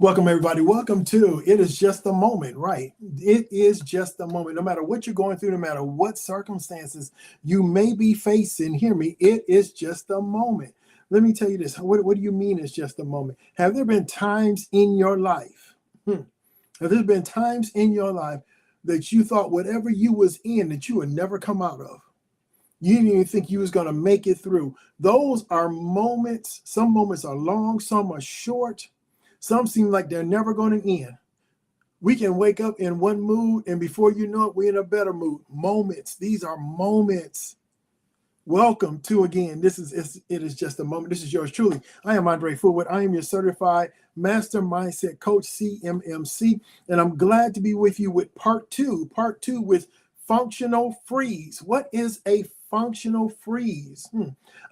Welcome, everybody. Welcome to It Is Just a Moment, right? It is just a moment. No matter what you're going through, no matter what circumstances you may be facing, hear me, it is just a moment. Let me tell you this. What do you mean it's just a moment? Have there been times in your life? Have there been times in your life that you thought whatever you was in that you would never come out of? You didn't even think you was going to make it through. Those are moments. Some moments are long, some are short. Some seem like they're never going to end. We can wake up in one mood, and before you know it, we're in a better mood. Moments. These are moments. Welcome to, again, It Is Just a Moment. This is yours truly. I am Andre Fullwood. I am your certified master mindset coach, CMMC, and I'm glad to be with you with part two with functional freeze. What is a functional freeze?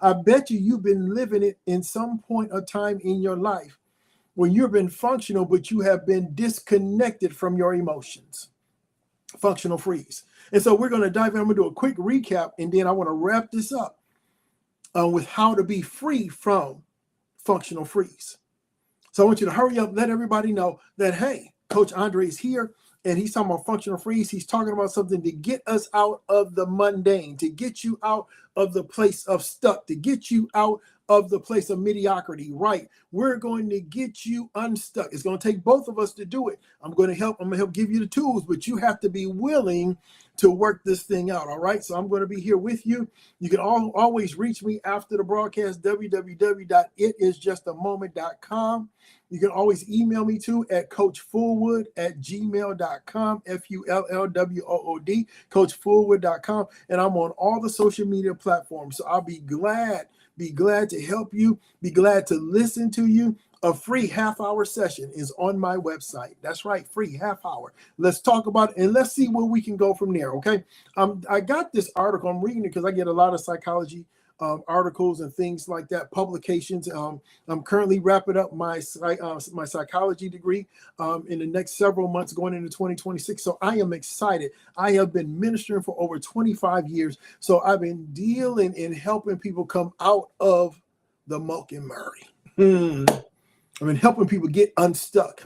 I bet you've been living it in some point of time in your life when you've been functional, but you have been disconnected from your emotions. Functional freeze. And so we're going to dive in. I'm going to do a quick recap, and then I want to wrap this up with how to be free from functional freeze. So I want you to hurry up, let everybody know that, hey, Coach Andre is here, and he's talking about functional freeze. He's talking about something to get us out of the mundane, to get you out of the place of stuck, to get you out of the place of mediocrity, right? We're going to get you unstuck. It's going to take both of us to do it. I'm going to help give you the tools, but you have to be willing to work this thing out, all right? So I'm going to be here with you. You can always reach me after the broadcast, www.itisjustamoment.com. You can always email me too at coachfullwood@gmail.com, FULLWOOD, coachfullwood.com. And I'm on all the social media platforms. So I'll be glad to help you, be glad to listen to you. A free half-hour session is on my website. That's right, free half hour. Let's talk about it, and let's see where we can go from there, okay? I got this article. I'm reading it because I get a lot of psychology articles and things like that, publications. I'm currently wrapping up my psychology degree in the next several months going into 2026. So I am excited. I have been ministering for over 25 years. So I've been dealing and helping people come out of the muck and murray. I've been helping people get unstuck.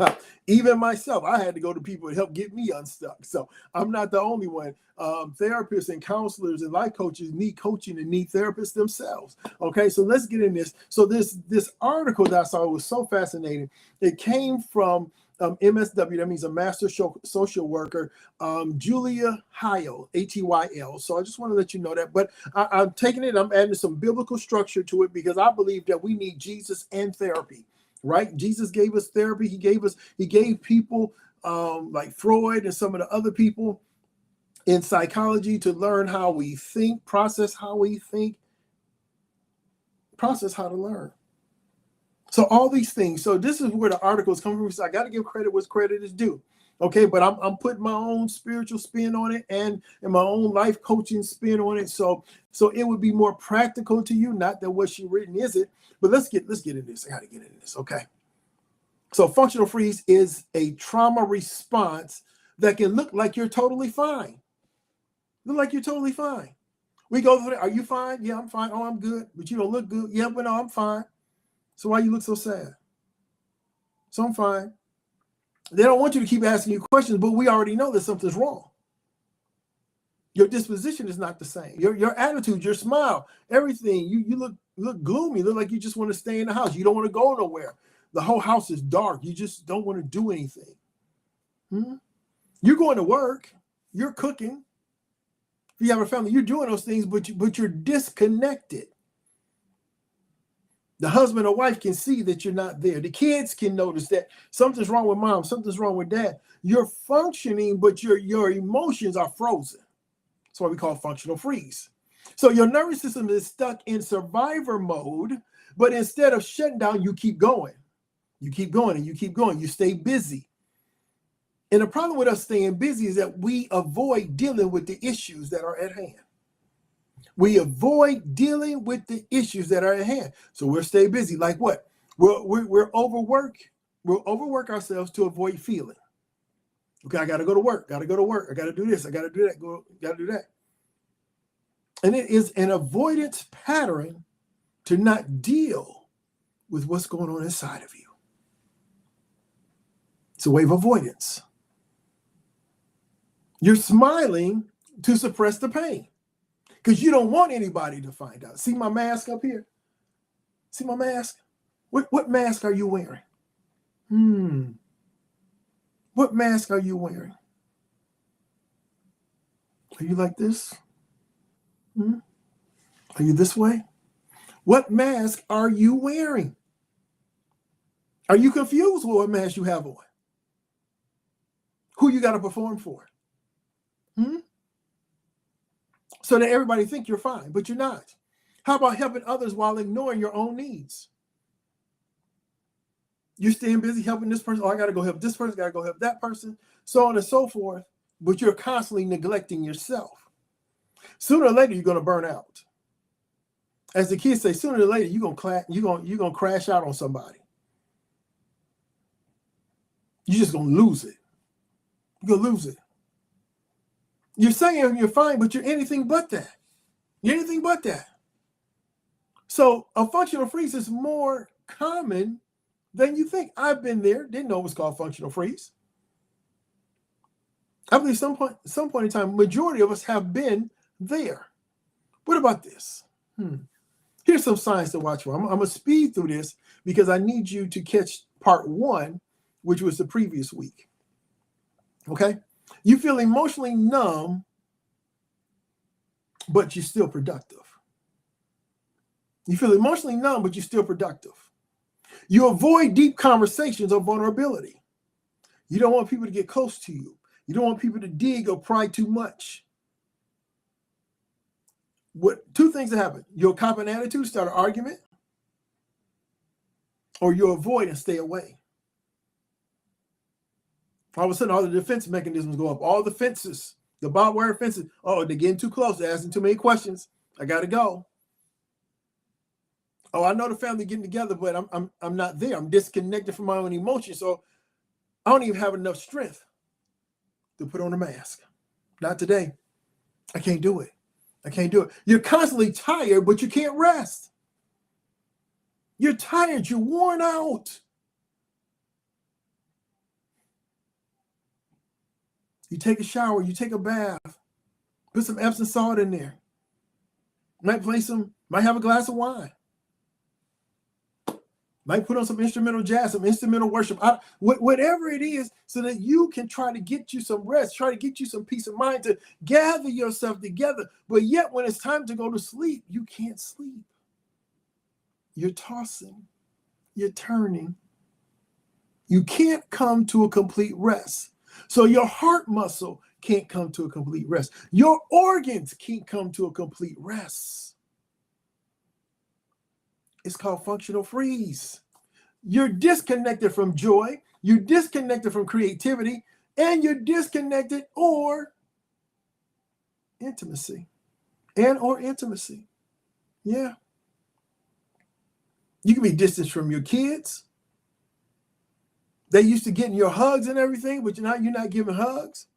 Even myself, I had to go to people to help get me unstuck. So I'm not the only one. Therapists and counselors and life coaches need coaching and need therapists themselves. Okay, so let's get in this. So this article that I saw was so fascinating. It came from MSW, that means a master social worker, Julia Hyl, Hyl. So I just want to let you know that. But I'm taking it, I'm adding some biblical structure to it because I believe that we need Jesus and therapy. Right? Jesus gave us therapy. He gave people like Freud and some of the other people in psychology to learn how we think, process how we think, process how to learn. So all these things. So this is where the articles come from. So I got to give credit what's credit is due. Okay, but I'm putting my own spiritual spin on it and my own life coaching spin on it. So it would be more practical to you. Not that what she written is it, but let's get into this. I got to get into this. Okay. So functional freeze is a trauma response that can look like you're totally fine. Look like you're totally fine. We go through it. Are you fine? Yeah, I'm fine. Oh, I'm good. But you don't look good. Yeah, but no, I'm fine. So why you look so sad? So I'm fine. They don't want you to keep asking you questions, but we already know that something's wrong. Your disposition is not the same. Your attitude, your smile, everything. You look gloomy. You look like you just want to stay in the house. You don't want to go nowhere. The whole house is dark. You just don't want to do anything. You're going to work. You're cooking. If you have a family, you're doing those things, but you're disconnected. The husband or wife can see that you're not there. The kids can notice that something's wrong with mom, something's wrong with dad. You're functioning, but your emotions are frozen. That's why we call it functional freeze. So your nervous system is stuck in survivor mode, but instead of shutting down, you keep going. You keep going and you keep going. You stay busy. And the problem with us staying busy is that we avoid dealing with the issues that are at hand. We avoid dealing with the issues that are at hand. So we'll stay busy. Like what? We're overwork. We'll overwork ourselves to avoid feeling. Okay, I got to go to work. Got to go to work. I got to do this. I got to do that. Got to do that. And it is an avoidance pattern to not deal with what's going on inside of you. It's a way of avoidance. You're smiling to suppress the pain because you don't want anybody to find out. See my mask up here? See my mask? What mask are you wearing? What mask are you wearing? Are you like this? Are you this way? What mask are you wearing? Are you confused with what mask you have on? Who you got to perform for? So that everybody think you're fine, but you're not. How about helping others while ignoring your own needs? You're staying busy helping this person. Oh, I got to go help this person. Got to go help that person. So on and so forth. But you're constantly neglecting yourself. Sooner or later, you're going to burn out. As the kids say, sooner or later, you're gonna crash out on somebody. You're just going to lose it. You're going to lose it. You're saying you're fine, but you're anything but that. You're anything but that. So a functional freeze is more common than you think. I've been there. Didn't know it was called functional freeze. I believe some point in time, majority of us have been there. What about this? Here's some signs to watch for. I'm going to speed through this because I need you to catch part 1, which was the previous week. Okay? You feel emotionally numb, but you're still productive. You feel emotionally numb, but you're still productive. You avoid deep conversations or vulnerability. You don't want people to get close to you. You don't want people to dig or pry too much. Two things that happen. You'll cop an attitude, start an argument, or you'll avoid and stay away. All of a sudden, all the defense mechanisms go up. All the fences, the barbed wire fences. Oh, they're getting too close. They're asking too many questions. I got to go. Oh, I know the family getting together, but I'm not there. I'm disconnected from my own emotions, so I don't even have enough strength to put on a mask. Not today. I can't do it. I can't do it. You're constantly tired, but you can't rest. You're tired. You're worn out. You take a shower. You take a bath. Put some Epsom salt in there. Might have a glass of wine. Might put on some instrumental jazz, some instrumental worship, whatever it is, so that you can try to get you some rest, try to get you some peace of mind to gather yourself together. But yet when it's time to go to sleep, you can't sleep. You're tossing, you're turning. You can't come to a complete rest. So your heart muscle can't come to a complete rest. Your organs can't come to a complete rest. It's called functional freeze. You're disconnected from joy, you're disconnected from creativity, and you're disconnected or intimacy. Yeah. You can be distanced from your kids. They used to getting your hugs and everything, but you're not giving hugs.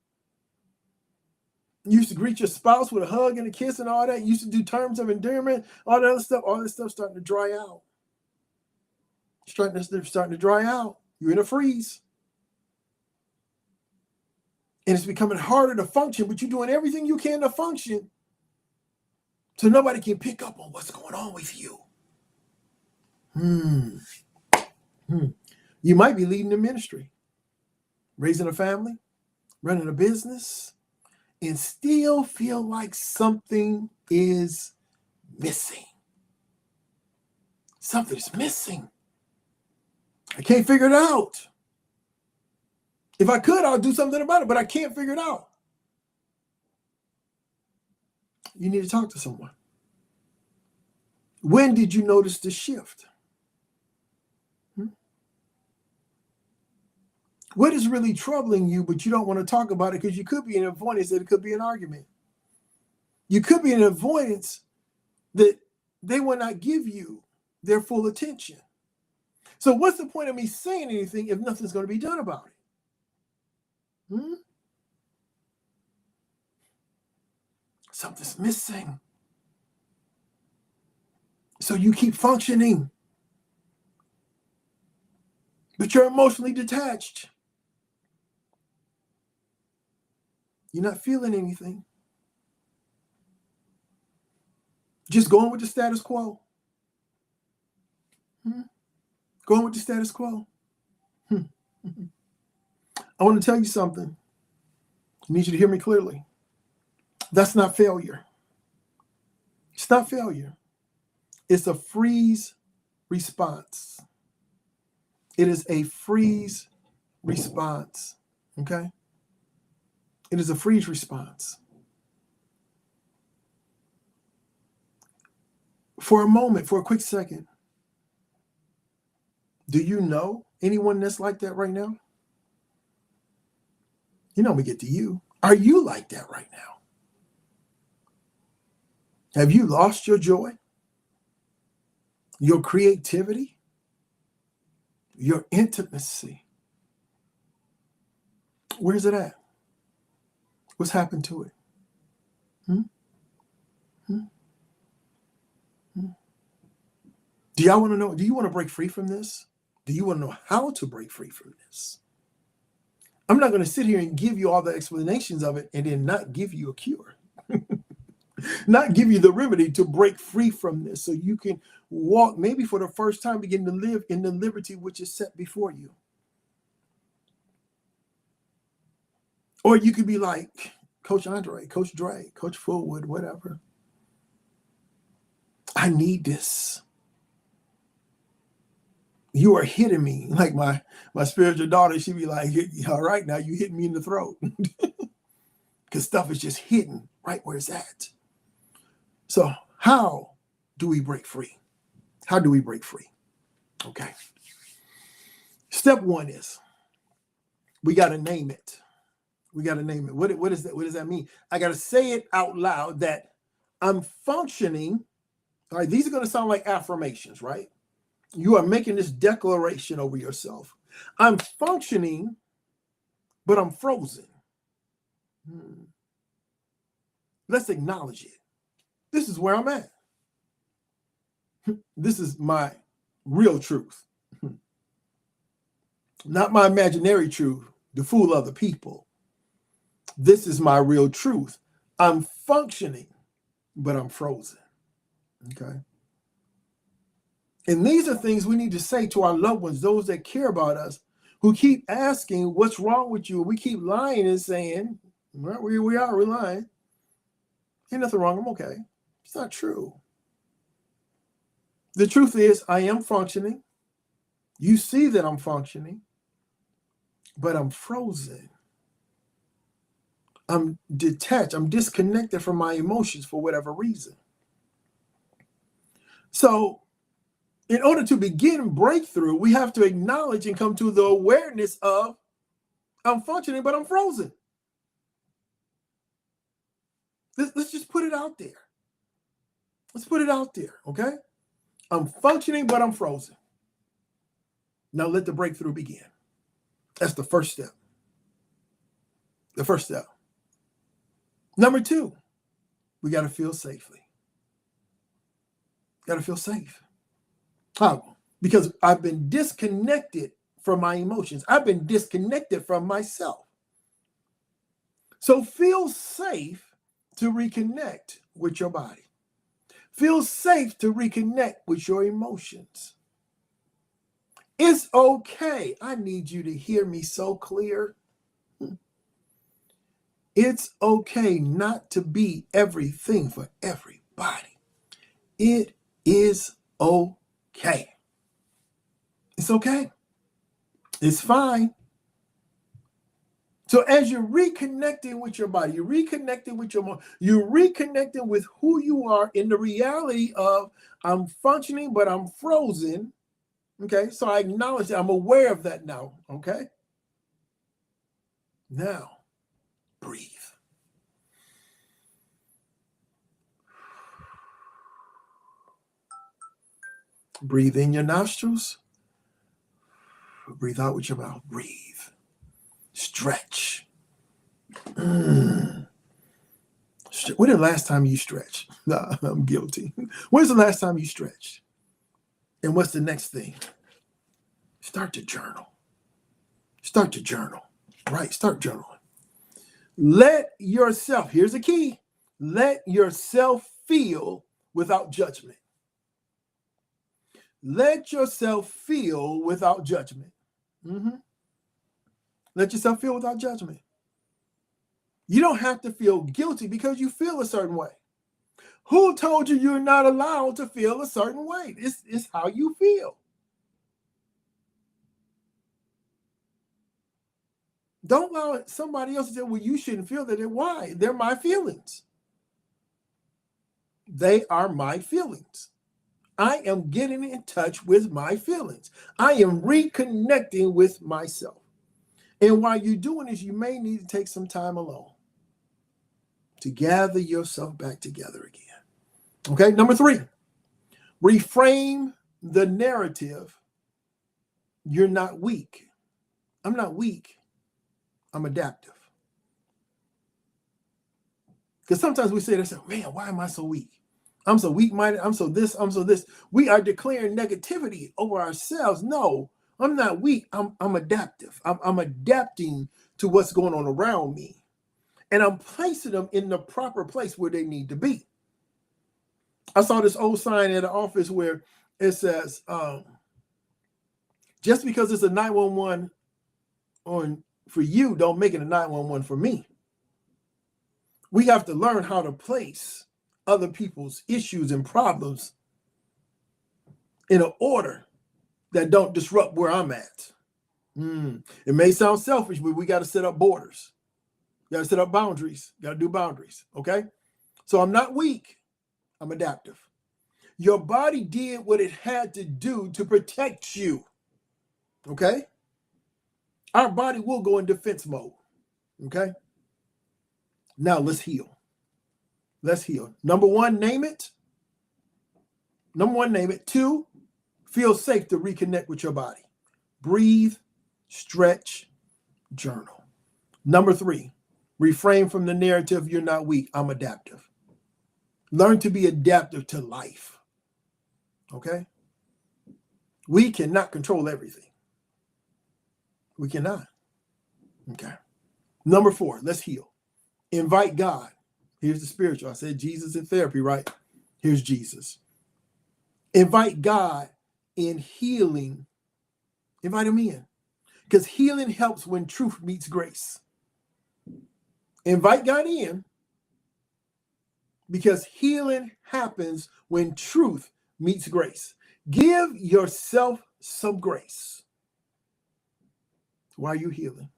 You used to greet your spouse with a hug and a kiss and all that. You used to do terms of endearment, all that other stuff. All this stuff starting to dry out. Starting to dry out. You're in a freeze. And it's becoming harder to function, but you're doing everything you can to function so nobody can pick up on what's going on with you. You might be leading a ministry, raising a family, running a business, and still feel like something is missing. Something's missing. I can't figure it out. If I could, I'll do something about it, but I can't figure it out. You need to talk to someone. When did you notice the shift? What is really troubling you, but you don't want to talk about it because you could be in avoidance that it could be an argument. You could be in avoidance that they will not give you their full attention. So what's the point of me saying anything if nothing's going to be done about it? Something's missing. So you keep functioning, but you're emotionally detached. You're not feeling anything. Just going with the status quo. Going with the status quo. I want to tell you something. I need you to hear me clearly. That's not failure. It's not failure. It's a freeze response. It is a freeze response. Okay? It is a freeze response. For a moment, for a quick second, do you know anyone that's like that right now? You know, we get to you. Are you like that right now? Have you lost your joy, your creativity, your intimacy? Where's it at? What's happened to it? Do y'all want to know? Do you want to break free from this? Do you want to know how to break free from this? I'm not going to sit here and give you all the explanations of it and then not give you a cure. Not give you the remedy to break free from this so you can walk, maybe for the first time, begin to live in the liberty which is set before you. Or you could be like Coach Andre, Coach Dre, Coach Fullwood, whatever. I need this. You are hitting me. Like my spiritual daughter, she'd be like, all right, now you hit me in the throat. Because stuff is just hidden right where it's at. So how do we break free? How do we break free? Okay. Step one is we got to name it. We got to name it. What is that? What does that mean? I got to say it out loud that I'm functioning. All right. These are going to sound like affirmations, right? You are making this declaration over yourself. I'm functioning, but I'm frozen. Let's acknowledge it. This is where I'm at. This is my real truth. Not my imaginary truth to fool other people. This is my real truth. I'm functioning, but I'm frozen. Okay. And these are things we need to say to our loved ones, those that care about us, who keep asking, what's wrong with you? We keep lying and saying, well, we're lying. Ain't nothing wrong. I'm okay. It's not true. The truth is, I am functioning. You see that I'm functioning, but I'm frozen. I'm detached. I'm disconnected from my emotions for whatever reason. So in order to begin breakthrough, we have to acknowledge and come to the awareness of I'm functioning, but I'm frozen. Let's just put it out there. Let's put it out there, okay? I'm functioning, but I'm frozen. Now let the breakthrough begin. That's the first step. The first step. Number two, we got to feel safely. Got to feel safe. How? Because I've been disconnected from my emotions. I've been disconnected from myself. So feel safe to reconnect with your body. Feel safe to reconnect with your emotions. It's okay. I need you to hear me so clear. It's okay not to be everything for everybody. It is okay. It's okay. It's fine. So as you're reconnecting with your body, you're reconnecting with your mind, you're reconnecting with who you are in the reality of I'm functioning, but I'm frozen. Okay, so I acknowledge that. I'm aware of that now. Okay. Now, breathe. Breathe in your nostrils. Breathe out with your mouth. Breathe. Stretch. When is the last time you stretched? Nah, I'm guilty. When's the last time you stretched? And what's the next thing? Start to journal. Start to journal. Right? Start journaling. Let yourself, here's the key, let yourself feel without judgment. Let yourself feel without judgment. Let yourself feel without judgment. You don't have to feel guilty because you feel a certain way. Who told you you're not allowed to feel a certain way? It's how you feel. Don't allow somebody else to say, well, you shouldn't feel that. Why? They're my feelings. They are my feelings. I am getting in touch with my feelings. I am reconnecting with myself. And while you're doing this, you may need to take some time alone to gather yourself back together again. Okay, number 3, reframe the narrative. You're not weak. I'm not weak. I'm adaptive. Because sometimes we say to ourselves, man, why am I so weak? I'm so weak-minded. I'm so this. I'm so this. We are declaring negativity over ourselves. No, I'm not weak. I'm adaptive. I'm adapting to what's going on around me. And I'm placing them in the proper place where they need to be. I saw this old sign at the office where it says, just because it's a 911 on for you, don't make it a 911 for me. We have to learn how to place other people's issues and problems in an order that don't disrupt where I'm at. It may sound selfish, but we got to set up borders. You got to set up boundaries. You got to do boundaries. Okay. So I'm not weak. I'm adaptive. Your body did what it had to do to protect you. Okay. Our body will go in defense mode. Okay. Now let's heal. Let's heal. Number 1, name it. Number 1, name it. 2, feel safe to reconnect with your body. Breathe, stretch, journal. Number 3, refrain from the narrative, you're not weak, I'm adaptive. Learn to be adaptive to life. Okay? We cannot control everything. We cannot. Okay. Number 4, let's heal. Invite God. Here's the spiritual. I said Jesus in therapy, right? Here's Jesus. Invite God in healing. Invite him in. Because healing helps when truth meets grace. Invite God in because healing happens when truth meets grace. Give yourself some grace while you're healing.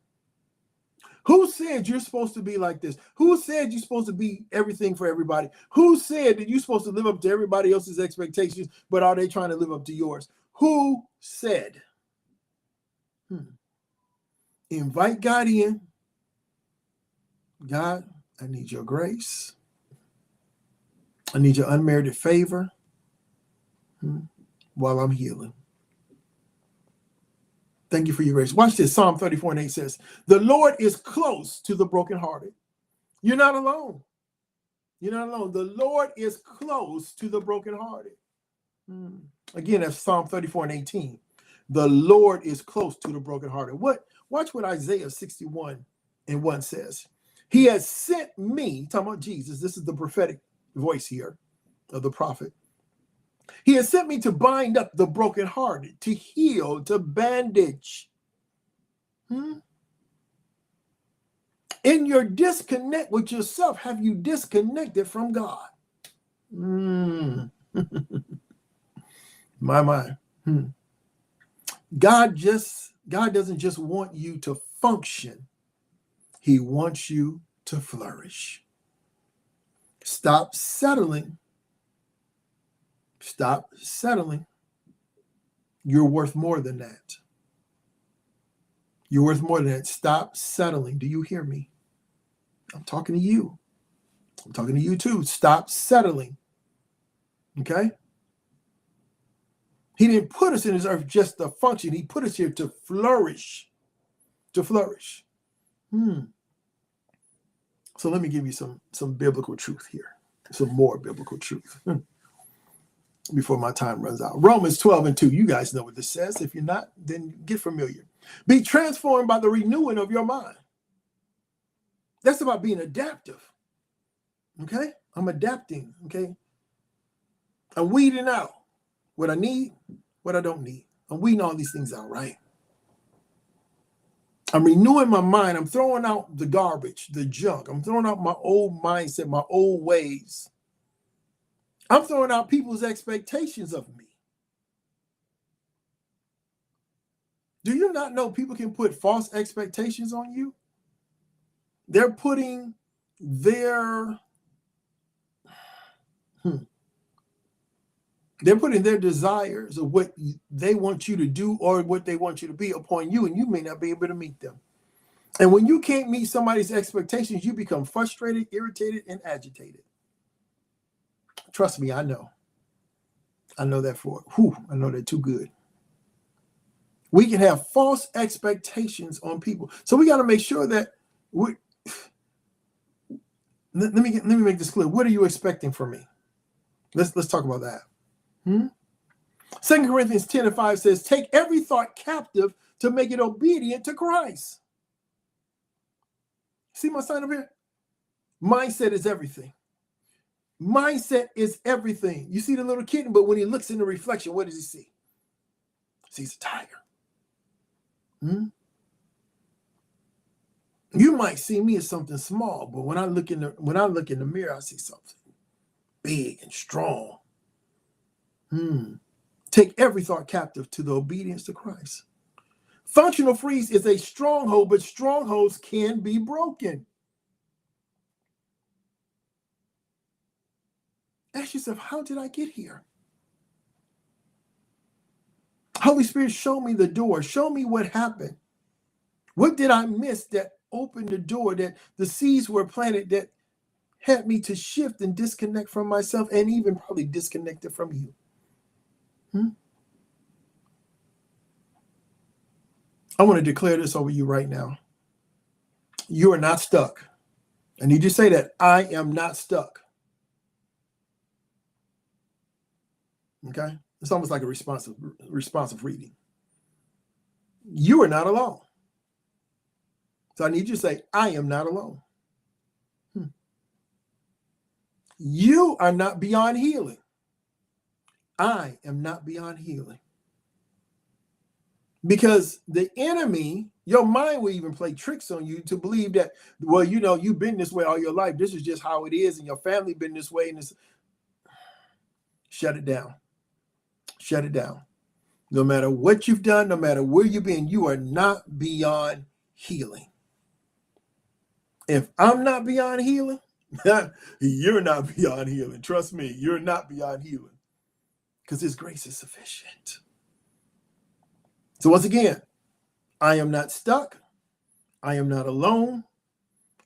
Who said you're supposed to be like this? Who said you're supposed to be everything for everybody? Who said that you're supposed to live up to everybody else's expectations, but are they trying to live up to yours? Who said? Invite God in. God, I need your grace. I need your unmerited favor while I'm healing. Thank you for your grace. Watch this. Psalm 34:8 says, the Lord is close to the brokenhearted. You're not alone. You're not alone. The Lord is close to the brokenhearted. Again, that's Psalm 34:18. The Lord is close to the brokenhearted. Watch what Isaiah 61:1 says. He has sent me, talking about Jesus. This is the prophetic voice here of the prophet. He has sent me to bind up the brokenhearted, to heal, to bandage. In your disconnect with yourself, have you disconnected from God? My. God doesn't just want you to function. He wants you to flourish. Stop settling. Stop settling. You're worth more than that. You're worth more than that. Stop settling. Do you hear me? I'm talking to you. I'm talking to you too. Stop settling. Okay? He didn't put us in this earth just to function. He put us here to flourish. To flourish. So let me give you some biblical truth here. Some more biblical truth before my time runs out. Romans 12:2. You guys know what this says. If you're not, then get familiar. Be transformed by the renewing of your mind. That's about being adaptive. Okay? I'm adapting. Okay? I'm weeding out what I need, what I don't need. I'm weeding all these things out, right? I'm renewing my mind. I'm throwing out the garbage, the junk. I'm throwing out my old mindset, my old ways. I'm throwing out people's expectations of me. Do you not know people can put false expectations on you? They're putting their desires of what they want you to do or what they want you to be upon you, and you may not be able to meet them. And when you can't meet somebody's expectations, you become frustrated, irritated, and agitated. Trust me, I know. I know that I know that too good. We can have false expectations on people. So we got to make sure that let me make this clear. What are you expecting from me? Let's talk about that. 2 Corinthians 10:5 says, take every thought captive to make it obedient to Christ. See my sign up here? Mindset is everything. Mindset is everything. You see the little kitten, but when he looks in the reflection, what does he see? He sees a tiger. You might see me as something small, but when I look in the mirror, I see something big and strong. Take every thought captive to the obedience to Christ. Functional freeze is a stronghold, but strongholds can be broken. Ask yourself, how did I get here? Holy Spirit, show me the door. Show me what happened. What did I miss that opened the door, that the seeds were planted that had me to shift and disconnect from myself and even probably disconnected from you? I want to declare this over you right now. You are not stuck. I need you to say that. I am not stuck. Okay? It's almost like a responsive reading. You are not alone. So I need you to say, I am not alone. You are not beyond healing. I am not beyond healing. Because the enemy, your mind will even play tricks on you to believe that, well, you've been this way all your life. This is just how it is, and your family been this way. And shut it down. Shut it down. No matter what you've done, no matter where you've been, you are not beyond healing. If I'm not beyond healing, you're not beyond healing. Trust me, you're not beyond healing. Because His grace is sufficient. So once again, I am not stuck. I am not alone.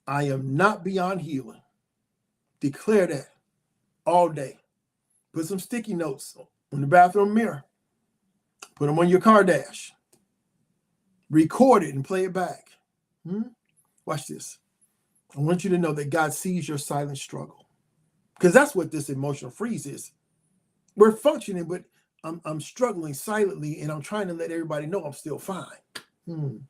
I am not beyond healing. Declare that all day. Put some sticky notes on the bathroom mirror. Put them on your car dash. Record it and play it back. Watch this. I want you to know that God sees your silent struggle. Because that's what this emotional freeze is. We're functioning, but I'm struggling silently, and I'm trying to let everybody know I'm still fine.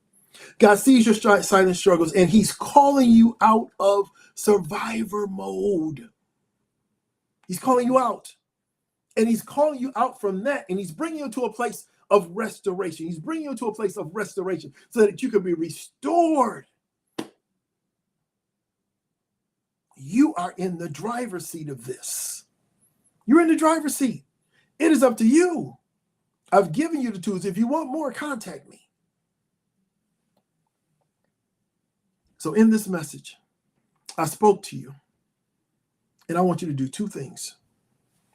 God sees your silent struggles, and He's calling you out of survivor mode. He's calling you out. And He's calling you out from that, and He's bringing you to a place of restoration. He's bringing you to a place of restoration so that you can be restored. You are in the driver's seat of this. You're in the driver's seat. It is up to you. I've given you the tools. If you want more, contact me. So in this message, I spoke to you, and I want you to do two things.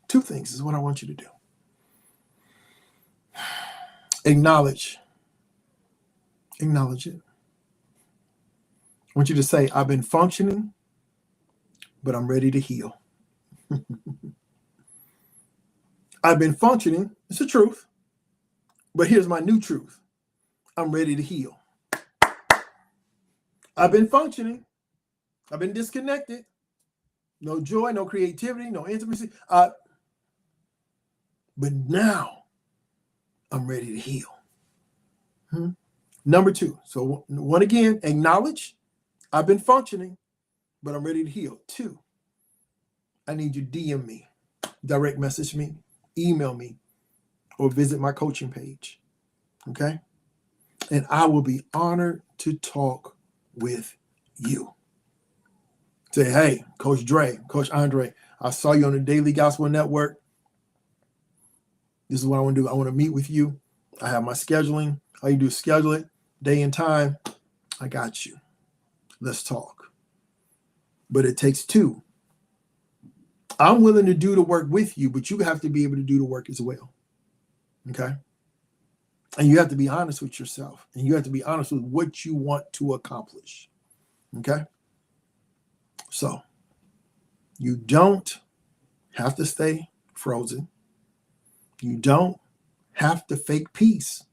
Two things is what I want you to do. Acknowledge it. I want you to say, I've been functioning, but I'm ready to heal. I've been functioning. It's the truth. But here's my new truth. I'm ready to heal. I've been functioning. I've been disconnected. No joy, no creativity, no intimacy. But now I'm ready to heal. Number two. So one again, acknowledge I've been functioning, but I'm ready to heal. 2, I need you to DM me, direct message me, email me, or visit my coaching page. Okay? And I will be honored to talk with you. Say, hey, Coach Dre, Coach Andre, I saw you on the Daily Gospel Network. This is what I want to do. I want to meet with you. I have my scheduling. All you do is schedule it, day and time. I got you. Let's talk. But it takes 2. I'm willing to do the work with you, but you have to be able to do the work as well. Okay? And you have to be honest with yourself. And you have to be honest with what you want to accomplish. Okay? So, you don't have to stay frozen. You don't have to fake peace.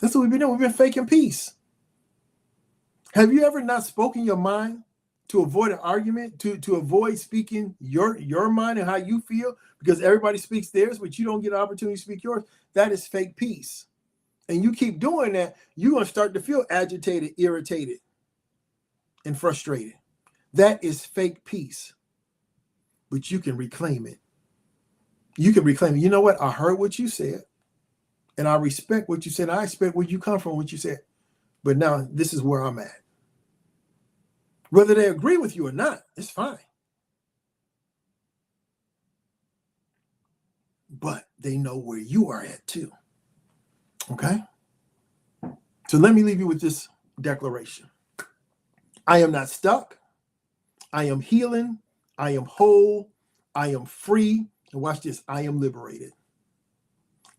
That's what we've been doing. We've been faking peace. Have you ever not spoken your mind to avoid an argument, to avoid speaking your mind and how you feel? Because everybody speaks theirs, but you don't get an opportunity to speak yours. That is fake peace. And you keep doing that, you're going to start to feel agitated, irritated, and frustrated. That is fake peace. But you can reclaim it. You can reclaim it. You know what? I heard what you said, and I respect what you said. I expect where you come from, what you said. But now this is where I'm at. Whether they agree with you or not, it's fine. But they know where you are at too. Okay? So let me leave you with this declaration. I am not stuck. I am healing. I am whole. I am free. And watch this. I am liberated.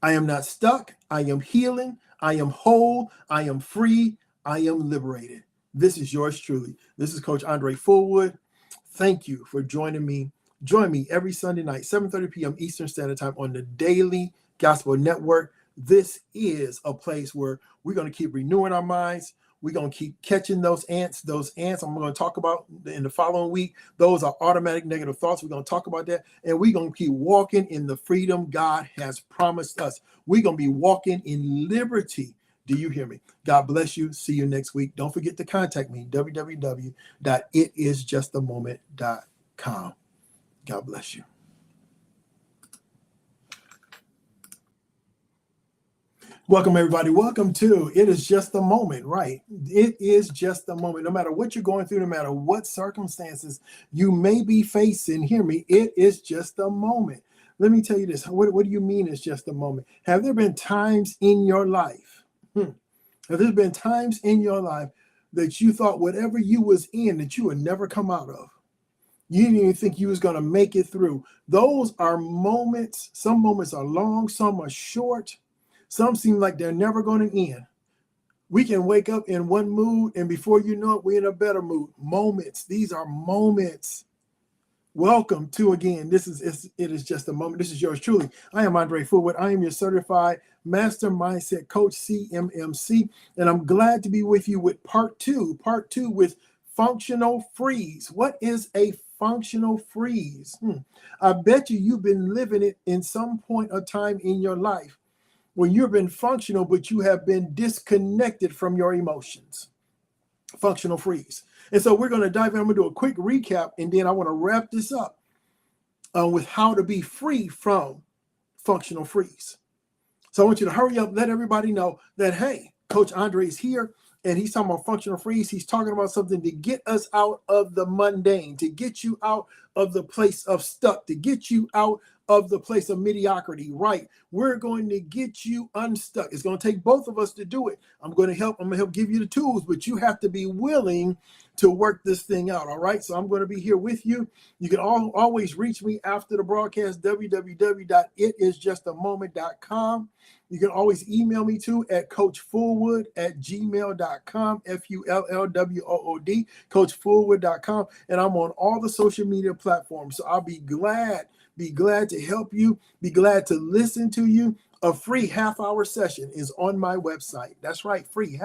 I am not stuck. I am healing. I am whole. I am free. I am liberated. This is yours truly. This is Coach Andre Fullwood. Thank you for joining me. Join me every Sunday night, 7:30 p.m. Eastern Standard Time on the Daily Gospel Network. This is a place where we're going to keep renewing our minds. We're going to keep catching those ants. Those ants I'm going to talk about in the following week. Those are automatic negative thoughts. We're going to talk about that. And we're going to keep walking in the freedom God has promised us. We're going to be walking in liberty. Do you hear me? God bless you. See you next week. Don't forget to contact me, www.itisjustamoment.com. God bless you. Welcome, everybody. Welcome to It Is Just a Moment, right? It is just a moment. No matter what you're going through, no matter what circumstances you may be facing, hear me, it is just a moment. Let me tell you this. What do you mean it's just a moment? Have there been times in your life, have there been times in your life that you thought whatever you was in that you would never come out of? You didn't even think you was going to make it through. Those are moments. Some moments are long, some are short. Some seem like they're never going to end. We can wake up in one mood, and before you know it, we're in a better mood. Moments. These are moments. Welcome to, again, It Is Just a Moment. This is yours truly. I am Andre Fullwood. I am your certified master mindset coach, CMMC, and I'm glad to be with you with part two with functional freeze. What is a functional freeze? I bet you've been living it in some point of time in your life when you've been functional, but you have been disconnected from your emotions. Functional freeze. And so we're going to dive in. I'm going to do a quick recap, and then I want to wrap this up with how to be free from functional freeze. So I want you to hurry up, let everybody know that, hey, Coach Andre is here, and he's talking about functional freeze. He's talking about something to get us out of the mundane, to get you out of the place of stuck, to get you out of the place of mediocrity, right? We're going to get you unstuck. It's going to take both of us to do it. I'm going to help give you the tools, but you have to be willing to work this thing out, all right? So I'm going to be here with you. You can always reach me after the broadcast, www.itisjustamoment.com. You can always email me too at coachfullwood@gmail.com, FULLWOOD, coachfullwood.com. And I'm on all the social media platforms. So I'll be glad to help you, be glad to listen to you. A free half-hour session is on my website. That's right, free half.